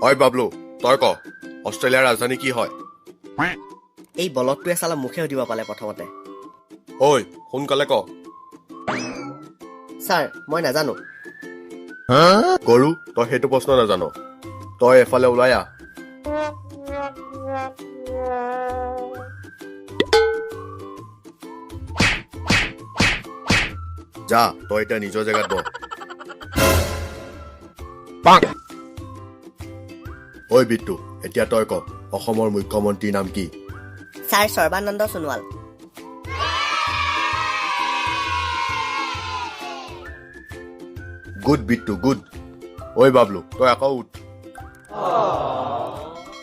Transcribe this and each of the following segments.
ঐ বাবলু তই ক অষ্ট্ৰেলিয়াৰ ৰাজধানী কি হয়? এই বলদটোৱে চালা মুখে সুধিব পালে প্ৰথমতে। ঐ সোনকালে ক। ছাৰ মই নাজানো। গৰু তই সেইটো প্ৰশ্ন নাজান, তই এফালে ওলাই আহ। যা তই এতিয়া নিজৰ জেগাত বহ। ঐ বিট্টু এতিয়া তই ক অসমৰ মুখ্যমন্ত্ৰীৰ নাম কি? Sir Sarbananda Sonowal. Good Bittu good. ঐ বাবলু তই আকৌ উঠ।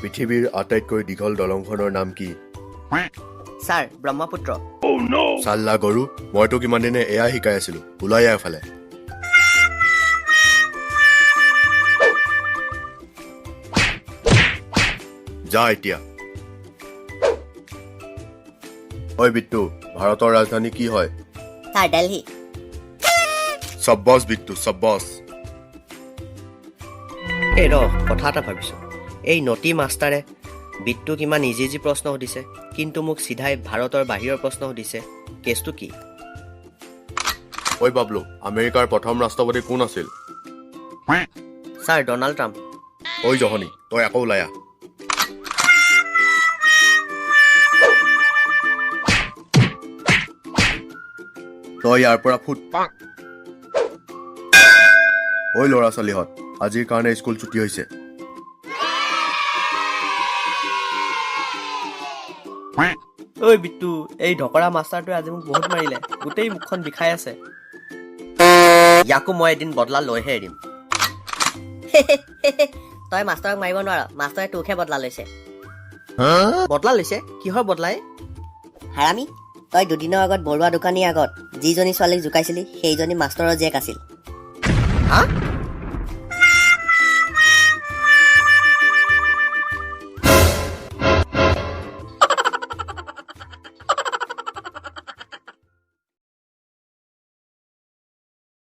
পৃথিৱীৰ আটাইতকৈ দীঘল দলংখনৰ নাম কি? ছাৰ ব্ৰহ্মপুত্ৰ। চাল্লা গৰু, মইতো কিমান দিনে এয়া শিকাই আছিলো, ওলাই আহ এফালে। যা এতিয়া। ঐ বিট্টু ভাৰতৰ ৰাজধানী কি হয়? ছাৰ দিল্লী। চব্বছ বিট্টু চব্বছ। এই ৰ কথা এটা ভাবিছো, এই নটি মাষ্টাৰে বিট্টুক ইমান ইজি ইজি প্ৰশ্ন সুধিছে, কিন্তু মোক চিধাই ভাৰতৰ বাহিৰৰ প্ৰশ্ন সুধিছে। কেছটো কি? ঐ বাবলু আমেৰিকাৰ প্ৰথম ৰাষ্ট্ৰপতি কোন আছিল? Sir Donald Trump. ঐ জহনী তই আকৌ ওলাই আহ। তই ইয়াৰ পৰা ফুট। ঐ ল'ৰা ছোৱালীহঁত আজিৰ কাৰণে স্কুল ছুটি হৈছে। ঐ বিট্টু এই ঢকৰা মাষ্টাৰটোৱে আজি মোক বহুত মাৰিলে, গোটেই মুখখন বিষাই আছে। ইয়াকো মই এদিন বদলা লৈহে এৰিম। তই মাষ্টৰক মাৰিব নোৱাৰ, মাষ্টৰে তোকহে বদলা লৈছে। বদলা লৈছে? কিহৰ বদলাই? হাৰামি, তই দুদিনৰ আগত বৰুৱা দোকানীৰ আগত যিজনী ছোৱালীক জোকাইছিলি সেইজনী মাষ্টৰৰ জীয়েক আছিল। হা?